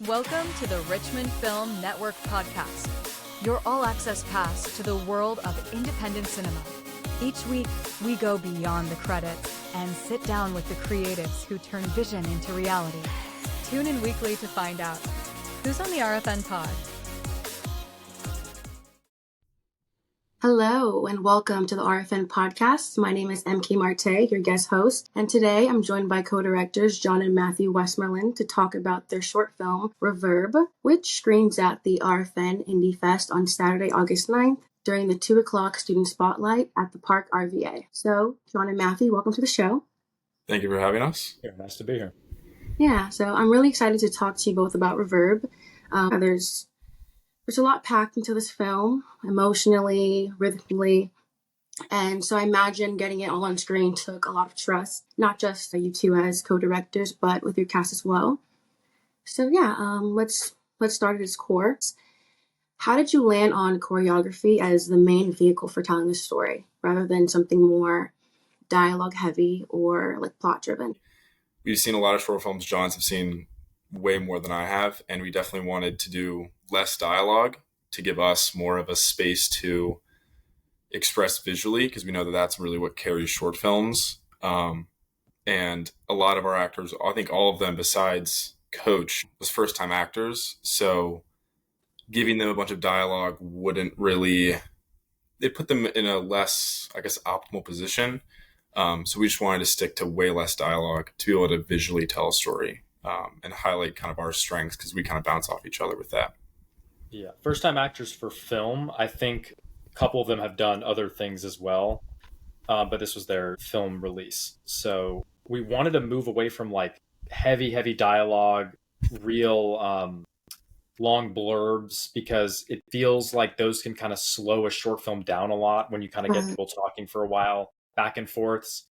Welcome to the Richmond Film Network podcast, your all-access pass to the world of independent cinema. Each week, we go beyond the credits and sit down with the creatives who turn vision into reality. Tune in weekly to find out who's on the RFN pod. Hello and welcome to the RFN podcast. My name is MK Martey, your guest host, and today I'm joined by co-directors John and Matthew Westmoreland to talk about their short film, Reverb, which screens at the RFN Indie Fest on Saturday, August 9th during the 2 o'clock student spotlight at the Park RVA. So, John and Matthew, welcome to the show. Thank you for having us. Yeah, nice to be here. Yeah, so I'm really excited to talk to you both about Reverb. There's a lot packed into this film, emotionally, rhythmically, and so I imagine getting it all on screen took a lot of trust, not just you two as co-directors, but with your cast as well. So let's start at its core. How did you land on choreography as the main vehicle for telling the story, rather than something more dialogue heavy or like plot driven? We've seen a lot of short films. John's have seen way more than I have, and we definitely wanted to do less dialogue to give us more of a space to express visually, because we know that that's really what carries short films. And a lot of our actors, I think all of them besides Coach, was first-time actors, so giving them a bunch of dialogue wouldn't really, it put them in a less, I guess, optimal position. So we just wanted to stick to way less dialogue to be able to visually tell a story. And highlight kind of our strengths, because we kind of bounce off each other with that. Yeah, first-time actors for film. I think a couple of them have done other things as well, but this was their film release. So we wanted to move away from like heavy dialogue, real long blurbs, because it feels like those can kind of slow a short film down a lot when you kind of get people talking for a while, back and forths.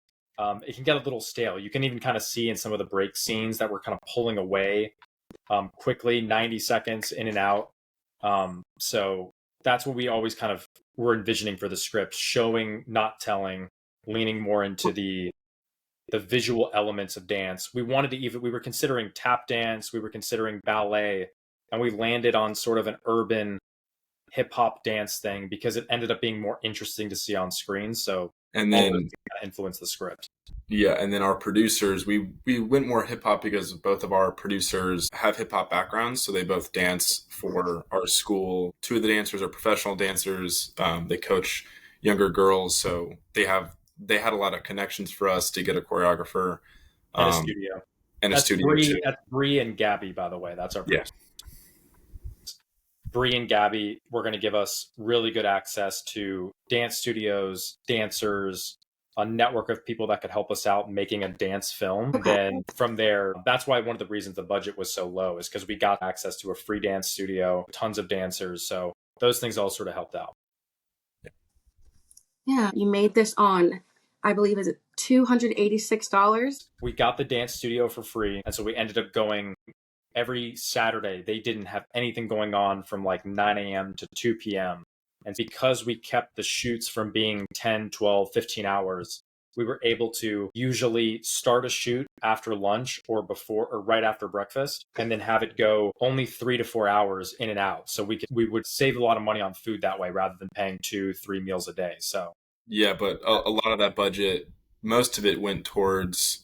It can get a little stale. You can even kind of see in some of the break scenes that we're kind of pulling away quickly, 90 seconds in and out. So that's what we always kind of were envisioning for the script, showing, not telling, leaning more into the visual elements of dance. We were considering tap dance, we were considering ballet, and we landed on sort of an urban hip hop dance thing because it ended up being more interesting to see on screen. So and then kind of influence the script. Yeah, and then our producers, we went more hip hop because both of our producers have hip hop backgrounds, so they both dance for our school. Two of the dancers are professional dancers. They coach younger girls, so they had a lot of connections for us to get a choreographer And a studio. And a studio too. That's Bree and Gabby, by the way. That's our yes. Bree and Gabby were going to give us really good access to dance studios, dancers, a network of people that could help us out making a dance film. Okay. Then from there, that's why one of the reasons the budget was so low is because we got access to a free dance studio, tons of dancers. So those things all sort of helped out. Yeah, you made this on, I believe, is it $286? We got the dance studio for free. And so we ended up going every Saturday. They didn't have anything going on from like 9 a.m. to 2 p.m. And because we kept the shoots from being 10, 12, 15 hours, we were able to usually start a shoot after lunch or before or right after breakfast, and then have it go only 3 to 4 hours in and out. So we would save a lot of money on food that way rather than paying 2-3 meals a day. So Yeah, but a lot of that budget, most of it went towards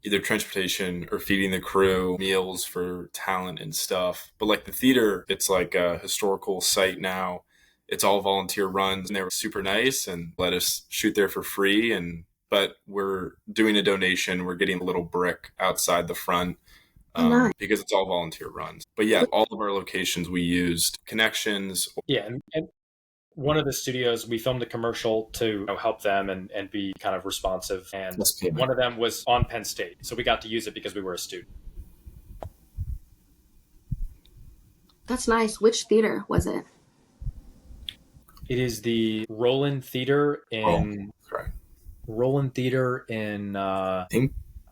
either transportation or feeding the crew, meals for talent and stuff. But like the theater, it's like a historical site now. It's all volunteer runs, and they were super nice and let us shoot there for free. But we're doing a donation. We're getting a little brick outside the front because it's all volunteer runs. But yeah, all of our locations we used connections. Yeah, and one of the studios, we filmed a commercial to help them and be kind of responsive. And one of them was on Penn State. So we got to use it because we were a student. That's nice. Which theater was it? It is the Roland Theater in Roland Theater in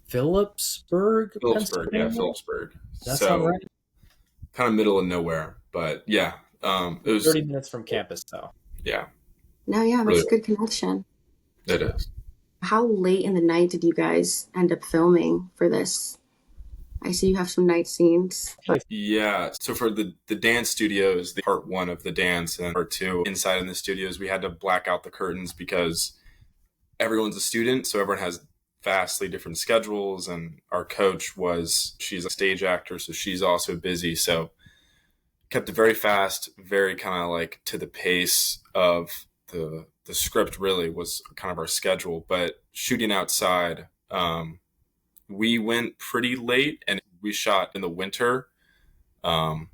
Phillipsburg. Yeah, Phillipsburg. That sound right? Kind of middle of nowhere, but yeah, it was 30 minutes from campus, though. Yeah. No, yeah, that's a good connection. It is. How late in the night did you guys end up filming for this? I see you have some night scenes. Yeah. So for the dance studios, the part one of the dance and part two inside in the studios, we had to black out the curtains because everyone's a student. So everyone has vastly different schedules. And our coach she's a stage actor. So she's also busy. So kept it very fast, very kind of like to the pace of the script really was kind of our schedule. But shooting outside, we went pretty late and we shot in the winter. So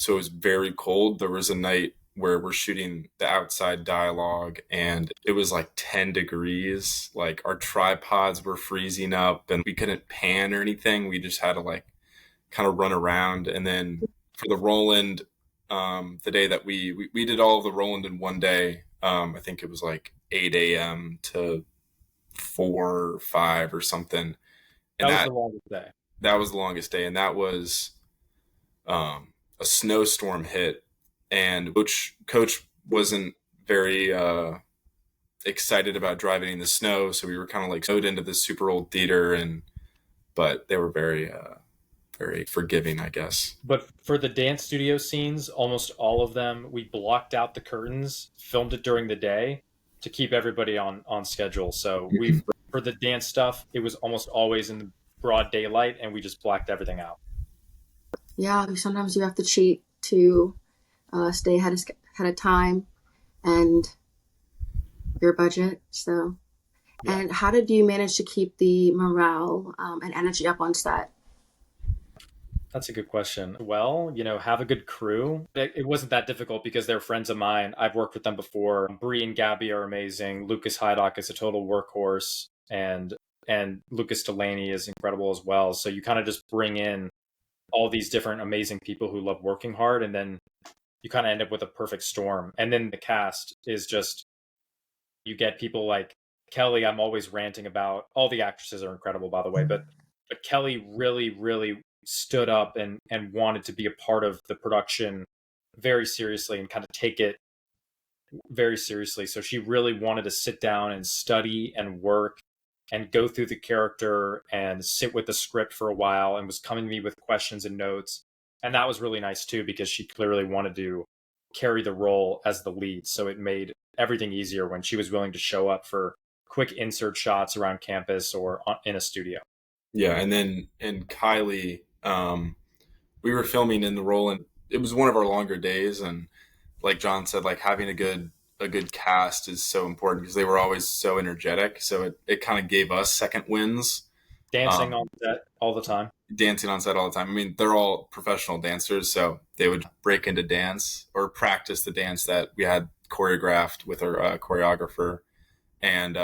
it was very cold. There was a night where we're shooting the outside dialogue and it was like 10 degrees. Like our tripods were freezing up and we couldn't pan or anything. We just had to like kind of run around. And then for the Roland, the day that we did all of the Roland in one day, I think it was like 8 a.m. to 4 or 5 or something. And that was the longest day. That was the longest day. And that was a snowstorm hit. And coach wasn't very excited about driving in the snow. So we were kind of like snowed into this super old theater. But they were very forgiving, I guess. But for the dance studio scenes, almost all of them, we blocked out the curtains, filmed it during the day to keep everybody on schedule. So for the dance stuff, it was almost always in the broad daylight and we just blacked everything out. Yeah, sometimes you have to cheat to stay ahead of time and your budget. So, yeah. And how did you manage to keep the morale and energy up on set? That's a good question. Well, have a good crew. It wasn't that difficult because they're friends of mine. I've worked with them before. Bree and Gabby are amazing. Lucas Hydock is a total workhorse, and Lucas Delaney is incredible as well. So you kind of just bring in all these different amazing people who love working hard, and then you kind of end up with a perfect storm. And then the cast is just, you get people like Kelly. I'm always ranting about. All the actresses are incredible, by the way, but Kelly really, really stood up and wanted to be a part of the production very seriously and kind of take it very seriously. So she really wanted to sit down and study and work and go through the character and sit with the script for a while and was coming to me with questions and notes. And that was really nice too, because she clearly wanted to carry the role as the lead. So it made everything easier when she was willing to show up for quick insert shots around campus or in a studio. Yeah. And Kylie, we were filming in the role and it was one of our longer days. And like John said, like having a good cast is so important because they were always so energetic. So it kind of gave us second wins. Dancing on set all the time. Dancing on set all the time. I mean, they're all professional dancers, so they would break into dance or practice the dance that we had choreographed with our choreographer. And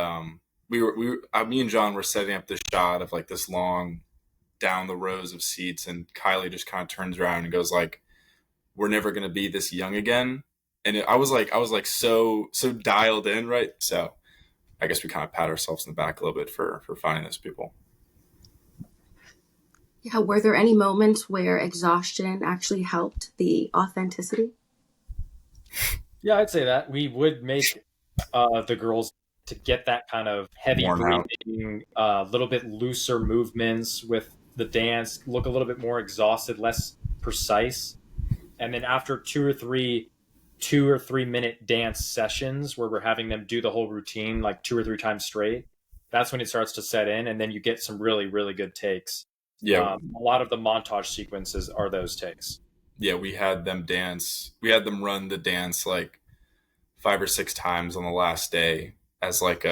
me and John were setting up this shot of like this long down the rows of seats, and Kylie just kind of turns around and goes like, "We're never going to be this young again." And I was like so dialed in, right? So I guess we kind of pat ourselves in the back a little bit for finding those people. Yeah, were there any moments where exhaustion actually helped the authenticity? Yeah, I'd say that. We would make the girls to get that kind of heavy breathing, a little bit looser movements with the dance, look a little bit more exhausted, less precise. And then after 2 or 3 minute dance sessions where we're having them do the whole routine like 2 or 3 times straight, that's when it starts to set in, and then you get some really, really good takes. Yeah. A lot of the montage sequences are those takes. Yeah, we had them dance. We had them run the dance like 5 or 6 times on the last day as like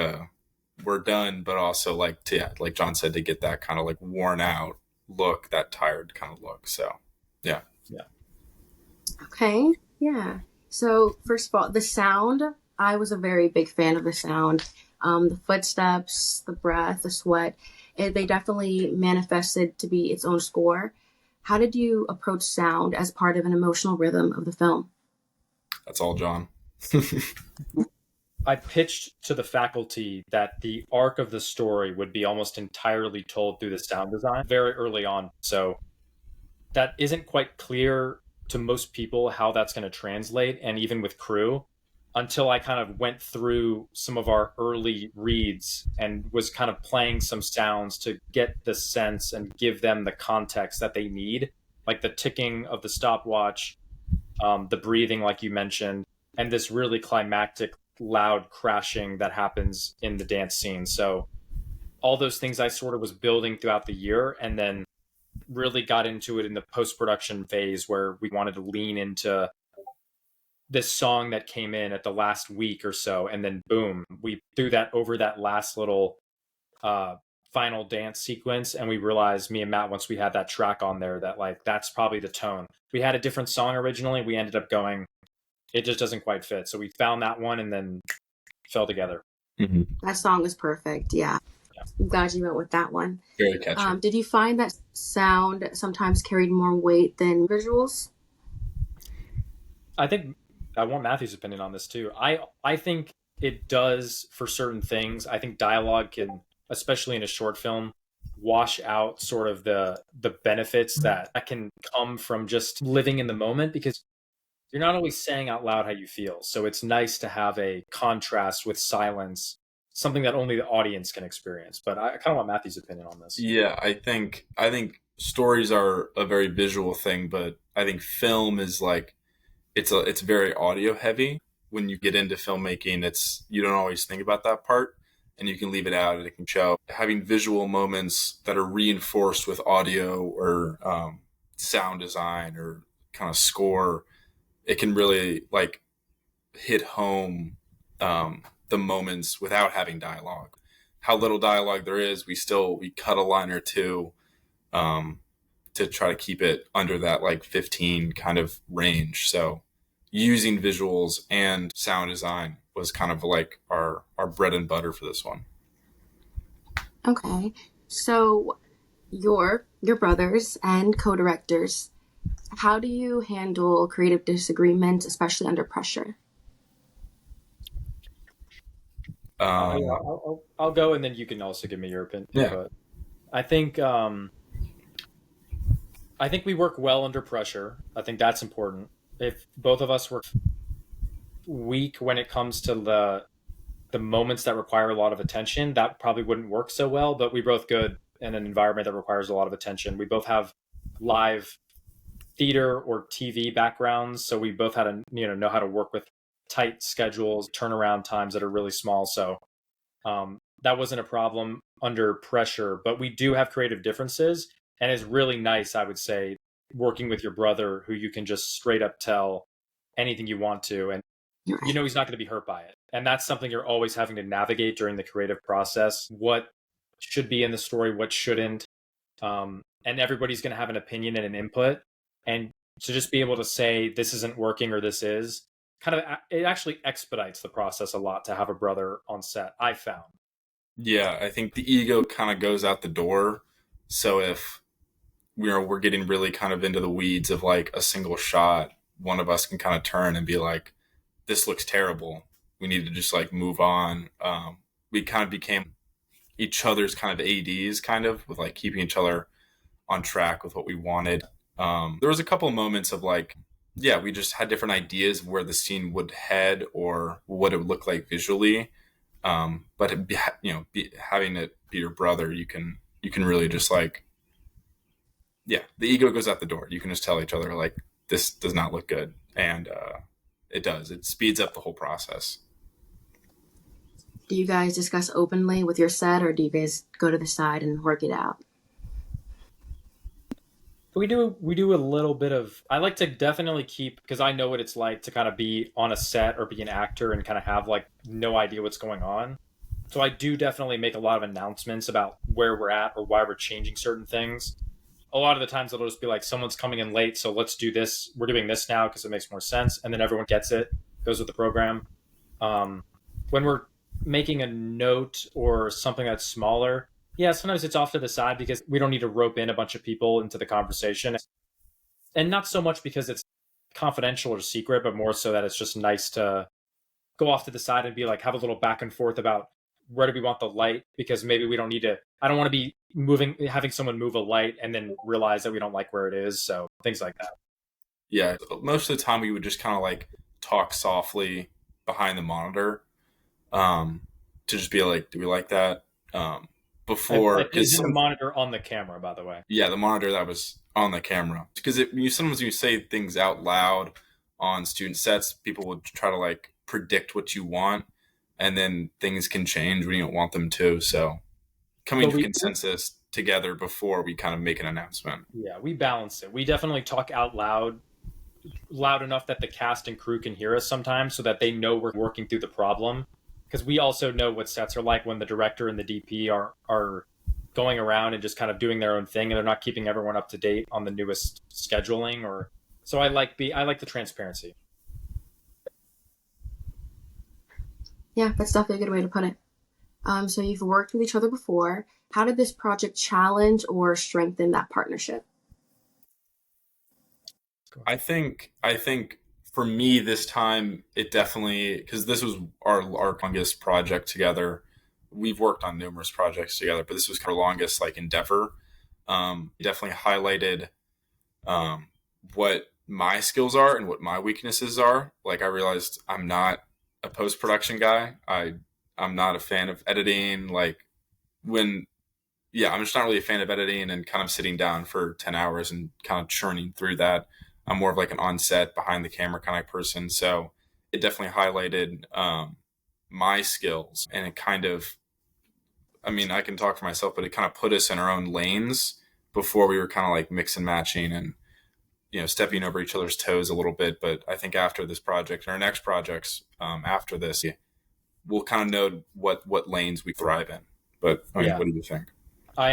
we're done, but also like like John said, to get that kind of like worn out look, that tired kind of look. So yeah. Okay. Yeah. So first of all, the sound, I was a very big fan of the sound. The footsteps, the breath, the sweat, they definitely manifested to be its own score. How did you approach sound as part of an emotional rhythm of the film? That's all John. I pitched to the faculty that the arc of the story would be almost entirely told through the sound design very early on. So that isn't quite clear to most people how that's going to translate. And even with crew, until I kind of went through some of our early reads and was kind of playing some sounds to get the sense and give them the context that they need, like the ticking of the stopwatch, the breathing, like you mentioned, and this really climactic, loud crashing that happens in the dance scene. So all those things I sort of was building throughout the year, and then really got into it in the post-production phase where we wanted to lean into this song that came in at the last week or so, and then boom, we threw that over that last little final dance sequence, and we realized, me and Matt, once we had that track on there, that like that's probably the tone. We had a different song originally, we ended up going, it just doesn't quite fit, so we found that one and then fell together. Mm-hmm. That song is perfect. Yeah. I'm glad you went with that one. Very catchy. Did you find that sound sometimes carried more weight than visuals? I think I want Matthew's opinion on this too. I think it does for certain things. I think dialogue can, especially in a short film, wash out sort of the benefits that can come from just living in the moment, because you're not always saying out loud how you feel. So it's nice to have a contrast with silence, something that only the audience can experience. But I kind of want Matthew's opinion on this. Yeah, I think stories are a very visual thing, but I think film is like, it's very audio heavy. When you get into filmmaking, you don't always think about that part, and you can leave it out and it can show. Having visual moments that are reinforced with audio or sound design or kind of score, it can really like hit home the moments without having dialogue. How little dialogue there is, we cut a line or two to try to keep it under that like 15 kind of range. So using visuals and sound design was kind of like our bread and butter for this one. Okay. So your brothers and co-directors, how do you handle creative disagreements, especially under pressure? I'll go, and then you can also give me your opinion. Yeah. But I think we work well under pressure. I think that's important. If both of us were weak when it comes to the moments that require a lot of attention, that probably wouldn't work so well. But we're both good in an environment that requires a lot of attention. We both have live theater or TV backgrounds, so we both had to know how to work with tight schedules, turnaround times that are really small. So that wasn't a problem under pressure. But we do have creative differences, and it's really nice, I would say, working with your brother, who you can just straight up tell anything you want to, and he's not going to be hurt by it. And that's something you're always having to navigate during the creative process. What should be in the story, what shouldn't. And everybody's going to have an opinion and an input. And to just be able to say, this isn't working or this is, it actually expedites the process a lot to have a brother on set, I found. Yeah, I think the ego kind of goes out the door. So if we're getting really kind of into the weeds of like a single shot, one of us can kind of turn and be like, this looks terrible. We need to just like move on. We kind of became each other's kind of ADs, kind of, with like keeping each other on track with what we wanted. There was a couple of moments of like, yeah, we just had different ideas of where the scene would head or what it would look like visually. But having it be your brother, you can really just like, yeah, the ego goes out the door. You can just tell each other like, this does not look good. And it does. It speeds up the whole process. Do you guys discuss openly with your set, or do you guys go to the side and work it out? We do a little bit of, I like to definitely keep, because I know what it's like to kind of be on a set or be an actor and kind of have like no idea what's going on. So I do definitely make a lot of announcements about where we're at or why we're changing certain things. A lot of the times it'll just be like, someone's coming in late, so let's do this. We're doing this now because it makes more sense. And then everyone gets it, goes with the program. When we're making a note or something that's smaller, yeah, sometimes it's off to the side because we don't need to rope in a bunch of people into the conversation. And not so much because it's confidential or secret, but more so that it's just nice to go off to the side and be like, have a little back and forth about where do we want the light? Because maybe we don't need to, I don't want to be having someone move a light and then realize that we don't like where it is. So things like that. Yeah. Most of the time we would just kind of like talk softly behind the monitor, to just be like, do we like that? Before, because Isn't the monitor on the camera, by the way? yeah, the monitor that was on the camera, because sometimes you say things out loud on student sets, people will try to like predict what you want, and then things can change when you don't want them to. So coming to consensus together before we kind of make an announcement. Yeah, we balance it. We definitely talk out loud enough that the cast and crew can hear us sometimes, so that they know we're working through the problem. Because we also know what sets are like when the director and the DP are going around and just kind of doing their own thing, and they're not keeping everyone up to date on the newest scheduling. Or so I like the transparency. Yeah, that's definitely a good way to put it. So you've worked with each other before. How did this project challenge or strengthen that partnership? I think for me this time, it definitely, because this was our longest project together. We've worked on numerous projects together, but this was our longest like endeavor. It definitely highlighted what my skills are and what my weaknesses are. Like I realized I'm not a post-production guy. I'm not a fan of editing. Like I'm just not really a fan of editing and kind of sitting down for 10 hours and kind of churning through that. I'm more of like an on-set, behind the camera kind of person. So it definitely highlighted my skills, and it kind of, I mean, I can talk for myself, but it kind of put us in our own lanes before we were kind of like mix and matching and, stepping over each other's toes a little bit. But I think after this project and our next projects after this, we'll kind of know what lanes we thrive in. But I mean, what do you think? I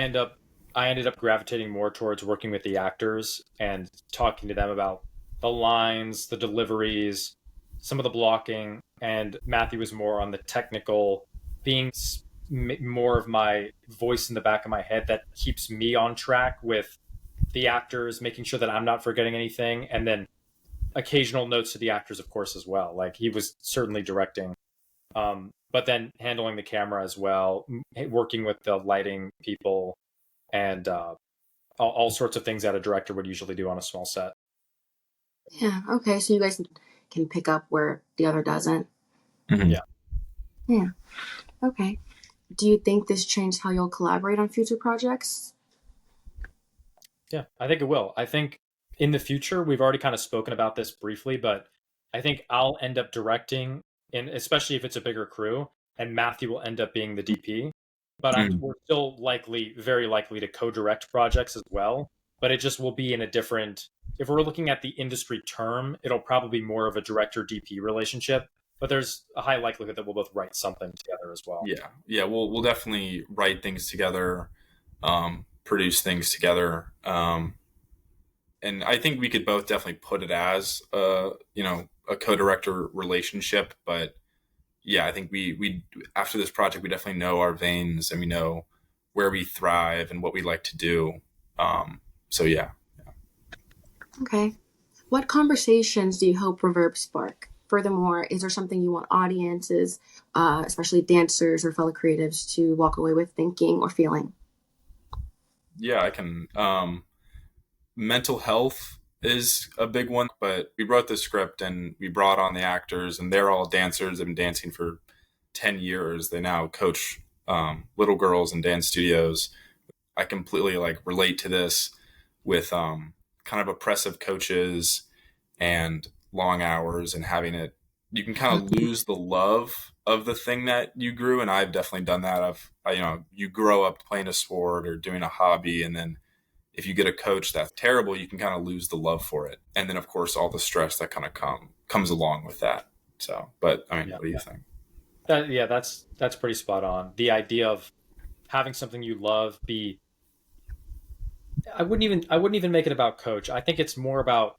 ended up gravitating more towards working with the actors and talking to them about the lines, the deliveries, some of the blocking, and Matthew was more on the technical, being more of my voice in the back of my head that keeps me on track with the actors, making sure that I'm not forgetting anything, and then occasional notes to the actors, of course, as well. Like he was certainly directing, but then handling the camera as well, working with the lighting people, and all sorts of things that a director would usually do on a small set. Yeah. Okay. So you guys can pick up where the other doesn't. Mm-hmm. Yeah. Yeah. Okay. Do you think this changed how you'll collaborate on future projects? Yeah, I think it will. I think in the future, we've already kind of spoken about this briefly, but I think I'll end up directing, and especially if it's a bigger crew, and Matthew will end up being the DP. But we're still very likely to co-direct projects as well. But it just will be in a different, if we're looking at the industry term, it'll probably be more of a director-DP relationship. But there's a high likelihood that we'll both write something together as well. Yeah. We'll definitely write things together, produce things together, and I think we could both definitely put it as a co-director relationship. But yeah, I think we after this project, we definitely know our veins and we know where we thrive and what we like to do. So yeah. Okay. What conversations do you hope Reverb spark? Furthermore, is there something you want audiences, especially dancers or fellow creatives, to walk away with thinking or feeling? Yeah, I can. Mental health is a big one, but we wrote the script and we brought on the actors, and they're all dancers. They've been dancing for 10 years. They now coach little girls in dance studios. I completely relate to this with kind of oppressive coaches and long hours, and having it, you can kind of lose the love of the thing that you grew. And I've definitely done that. You grow up playing a sport or doing a hobby, and then if you get a coach that's terrible, you can kind of lose the love for it. And then of course all the stress that kind of comes along with that. So, but I mean, what do you think? That's pretty spot on. The idea of having something you love I wouldn't even make it about coach. I think it's more about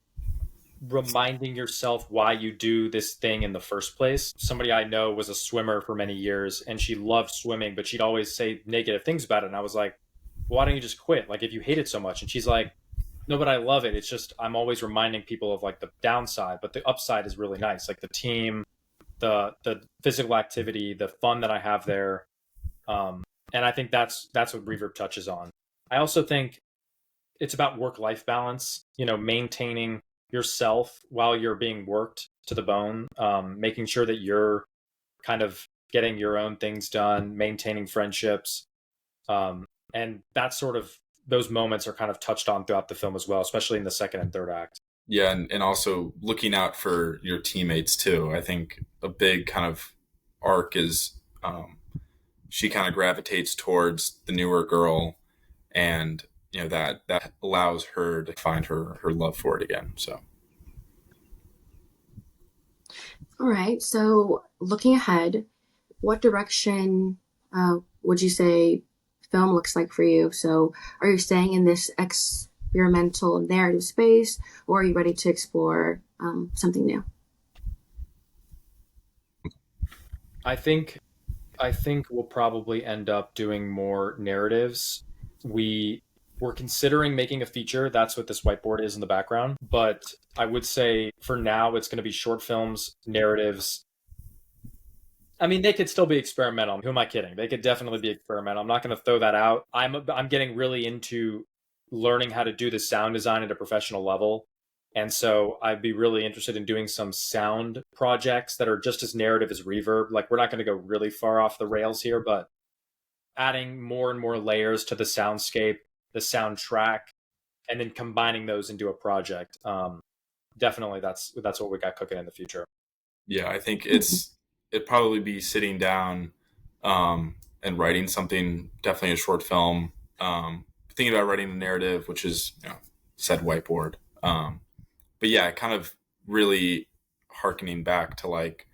reminding yourself why you do this thing in the first place. Somebody I know was a swimmer for many years, and she loved swimming, but she'd always say negative things about it. And I was like, why don't you just quit? Like, if you hate it so much. And she's like, no, but I love it. It's just, I'm always reminding people of the downside, but the upside is really nice. Like the team, the physical activity, the fun that I have there. And I think that's what Reverb touches on. I also think it's about work-life balance, maintaining yourself while you're being worked to the bone, making sure that you're kind of getting your own things done, maintaining friendships. And that's sort of, those moments are kind of touched on throughout the film as well, especially in the second and third act. Yeah, and also looking out for your teammates too. I think a big kind of arc is she kind of gravitates towards the newer girl, and that allows her to find her love for it again. So, All right. So, looking ahead, what direction would you say film looks like for you? So, are you staying in this experimental narrative space, or are you ready to explore something new? I think we'll probably end up doing more narratives. We're considering making a feature. That's what this whiteboard is in the background. But I would say for now, it's going to be short films, narratives. I mean, they could still be experimental. Who am I kidding? They could definitely be experimental. I'm not going to throw that out. I'm getting really into learning how to do the sound design at a professional level. And so I'd be really interested in doing some sound projects that are just as narrative as Reverb. Like, we're not going to go really far off the rails here, but adding more and more layers to the soundscape, the soundtrack, and then combining those into a project. Definitely, that's what we got cooking in the future. Yeah, I think it'd probably be sitting down and writing something, definitely a short film. Thinking about writing a narrative, which is said whiteboard. But yeah, kind of really hearkening back to like,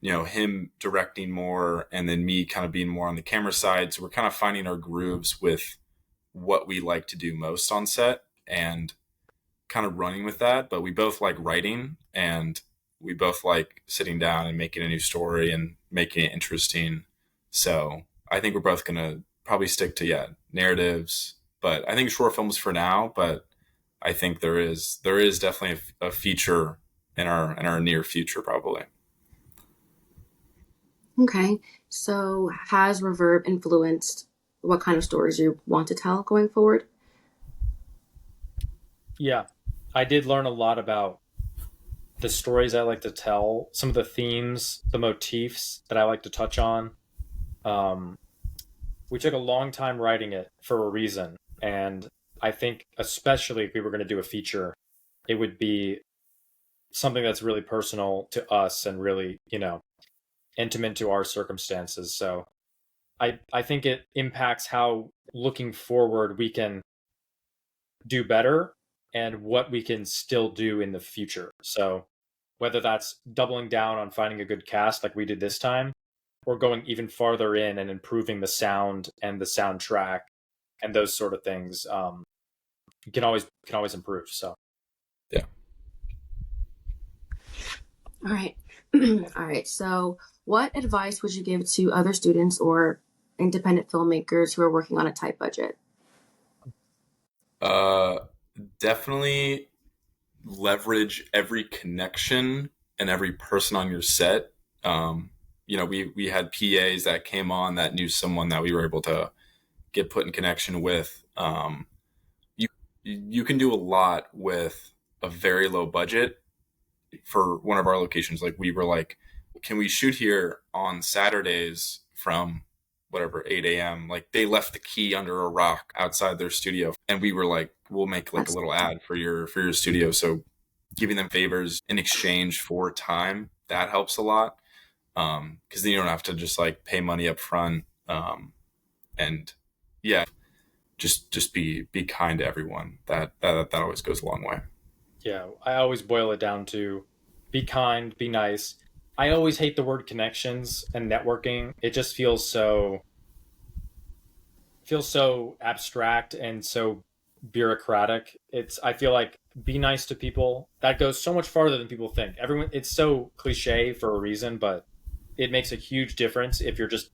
him directing more and then me kind of being more on the camera side. So we're kind of finding our grooves with what we like to do most on set and kind of running with that. But we both like writing, and we both like sitting down and making a new story and making it interesting. So I think we're both going to probably stick to, narratives, but I think short films for now. But I think there is definitely a feature in our near future, probably. Okay. So, has Reverb influenced what kind of stories you want to tell going forward? Yeah, I did learn a lot about the stories I like to tell, some of the themes, the motifs that I like to touch on. We took a long time writing it for a reason. And I think, especially if we were going to do a feature, it would be something that's really personal to us and really, intimate to our circumstances. So I think it impacts how, looking forward, we can do better and what we can still do in the future. So whether that's doubling down on finding a good cast like we did this time, or going even farther in and improving the sound and the soundtrack and those sort of things, you can always improve. So yeah. All right. All right. So, what advice would you give to other students or independent filmmakers who are working on a tight budget? Definitely leverage every connection and every person on your set. We had PAs that came on that knew someone that we were able to get put in connection with. You can do a lot with a very low budget. For one of our locations, like, we were like, can we shoot here on Saturdays from whatever 8 a.m.? Like, they left the key under a rock outside their studio, and we were like, we'll make like a little ad for your studio. So giving them favors in exchange for time, that helps a lot, because then you don't have to just like pay money up front. And yeah, just be kind to everyone. That always goes a long way. yeah, I always boil it down to be kind, be nice. I always hate the word connections and networking. It just feels so abstract and so bureaucratic. I feel like, be nice to people. That goes so much farther than people think. It's so cliche for a reason, but it makes a huge difference if you're just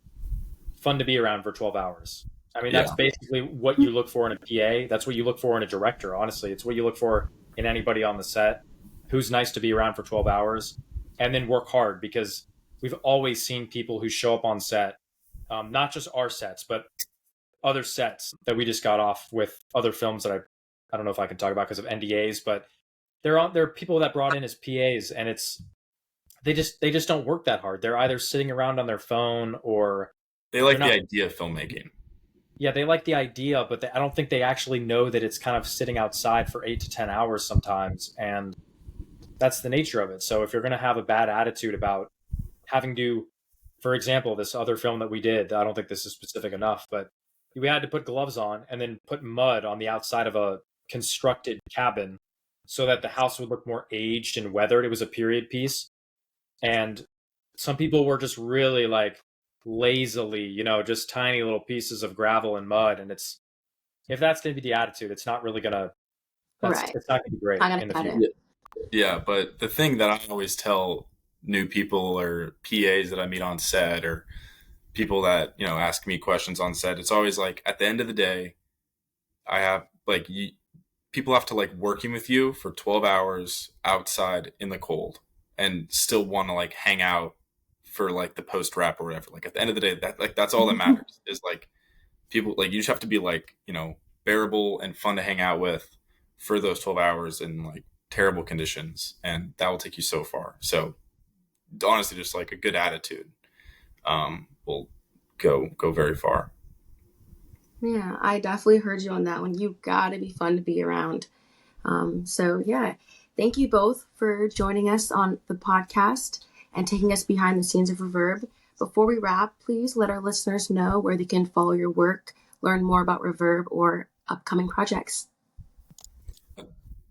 fun to be around for 12 hours. I mean, that's basically what you look for in a PA. That's what you look for in a director, honestly. It's what you look for in anybody on the set who's nice to be around for 12 hours, and then work hard, because we've always seen people who show up on set, not just our sets, but other sets that we just got off with, other films that I don't know if I can talk about because of NDAs, but there are people that brought in as PAs, and they just don't work that hard. They're either sitting around on their phone, or They like the idea of filmmaking. Yeah, they like the idea, but I don't think they actually know that it's kind of sitting outside for 8 to 10 hours sometimes, and that's the nature of it. So if you're going to have a bad attitude about having to, for example, this other film that we did, I don't think this is specific enough, but we had to put gloves on and then put mud on the outside of a constructed cabin so that the house would look more aged and weathered. It was a period piece. And some people were just really like lazily, just tiny little pieces of gravel and mud. And if that's going to be the attitude, it's not really going to, it's not going to be great in the future. Yeah, but the thing that I always tell new people or PAs that I meet on set, or people that, ask me questions on set, it's always like, at the end of the day, I have like, people have to like working with you for 12 hours outside in the cold and still want to like hang out for like the post wrap or whatever. Like at the end of the day, that's all that matters is like people, like you just have to be like, bearable and fun to hang out with for those 12 hours in like terrible conditions. And that will take you so far. So honestly, just like a good attitude will go very far. Yeah, I definitely heard you on that one. You gotta be fun to be around. So yeah, thank you both for joining us on the podcast and taking us behind the scenes of Reverb. Before we wrap, please let our listeners know where they can follow your work, learn more about Reverb or upcoming projects.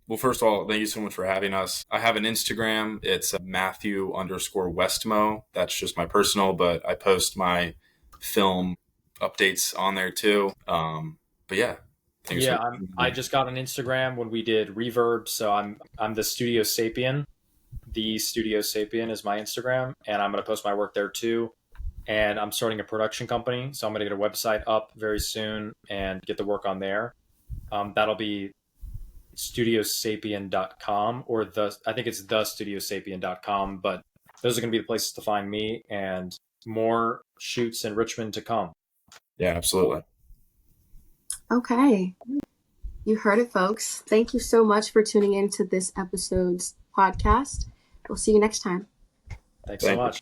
Well, first of all, thank you so much for having us. I have an Instagram. It's Matthew_Westmo. That's just my personal, but I post my film updates on there too. But yeah. I just got an Instagram when we did Reverb. So I'm the Studio Sapien. The Studio Sapien is my Instagram, and I'm going to post my work there too. And I'm starting a production company, so I'm going to get a website up very soon and get the work on there. That'll be studiosapien.com, or I think it's thestudiosapien.com, but those are going to be the places to find me, and more shoots in Richmond to come. Yeah, absolutely. Okay. You heard it, folks. Thank you so much for tuning in to this episode's podcast. We'll see you next time. Thanks so much.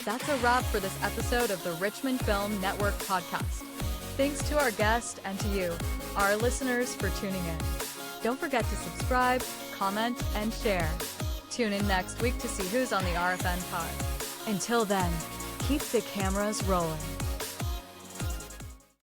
That's a wrap for this episode of the Richmond Film Network podcast. Thanks to our guest and to you, our listeners, for tuning in. Don't forget to subscribe, comment, and share. Tune in next week to see who's on the RFN pod. Until then, keep the cameras rolling.